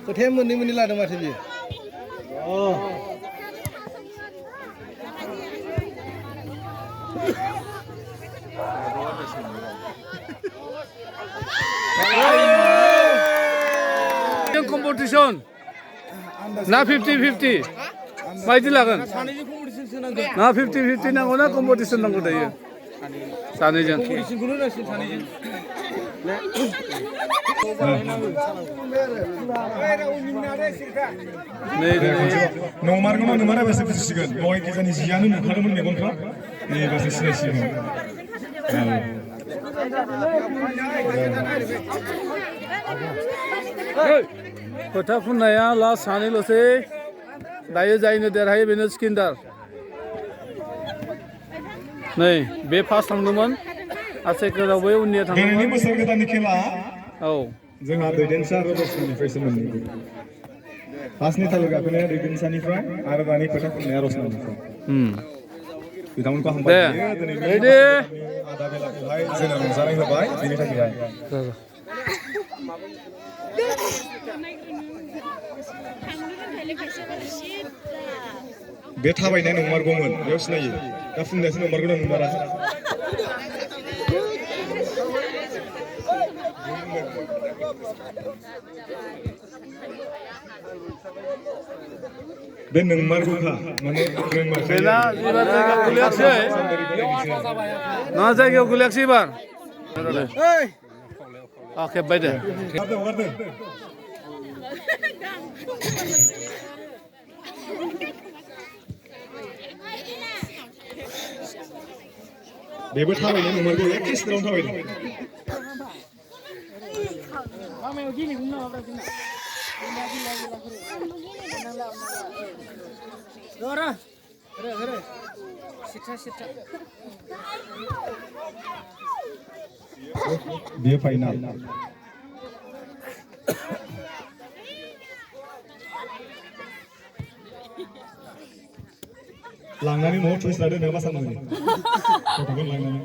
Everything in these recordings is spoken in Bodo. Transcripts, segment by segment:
Kau meni lah ada macam ni. Oh. Yang competition. Na 50-50. Baik lagan. Na 50-50 na mana competition nang kau dah. Sani jen. Nomor bahasa Persian. Boy kita ni siapa ni muka rumah ni kan? Ni bahasa Persian. Kota pun naya lah sani lo se. Daya jai ni derhai bener skindar. Nih, be fast sang teman. Asal kerana be unia thang. Ini masa kita ni kela. Oh. Jangan ada dancer robot ni first ni. Pas ni thalo ka kena dancer ni fry. Arab ni kota pun naya rosna ni. Kita pun kau hambat. Ready. Ada bela hai. Jangan sarang lebai. Ini tak kira. Be thabai nai nomor gomun. Beus nai. Dah fun dah nomor gomun nomor ada. Ben nomor gokha. Mane nomor. Bela ibar jaga kuliah sih. Nah jaga kuliah sih bar. Oke baik deh. Bebet thabai ni nomor gokha. Kis terang thabai ni. Dora, hore. Sita. Dia final. Langani mau choice ada nama sama ni. Kau kan langani.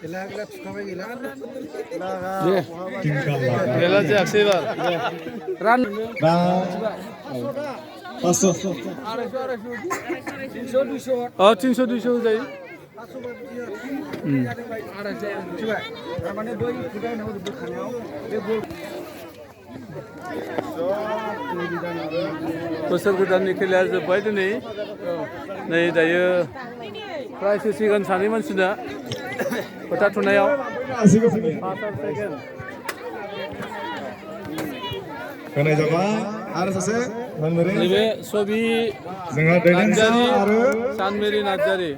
Gila suka gila. Tinggal. Gila je aksi bar. Run. Pasok. Oh 300-200 jadi. Besar godan ni kelihar jobbay tu ni. Nei daya. Price sigan sani man sudah. Kota tunayau. Pasar second. Kena jawab. Ada sase. Manmeri. Ibe sobi. Jangan dancer ada. Sanmeri Najari.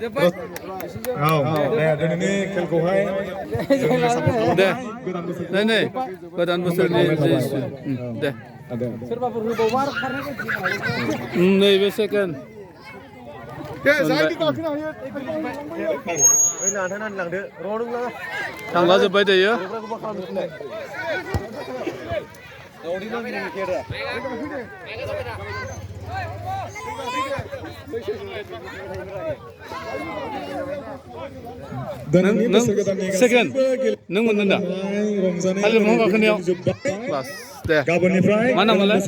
Dan ini kelko hai. Deh. Nei. Godan besar ni. Deh. Ada. Nei be second. Tangla jobbay daya. Second. Nung mana dah? Halo mohon kau Bas. Deh. Mana malah?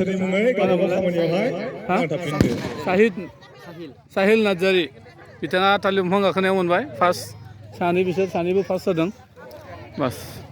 Sahil Najari. Bitanga talim mohon kau first. Sani bisa sani bu first sedang. Bas.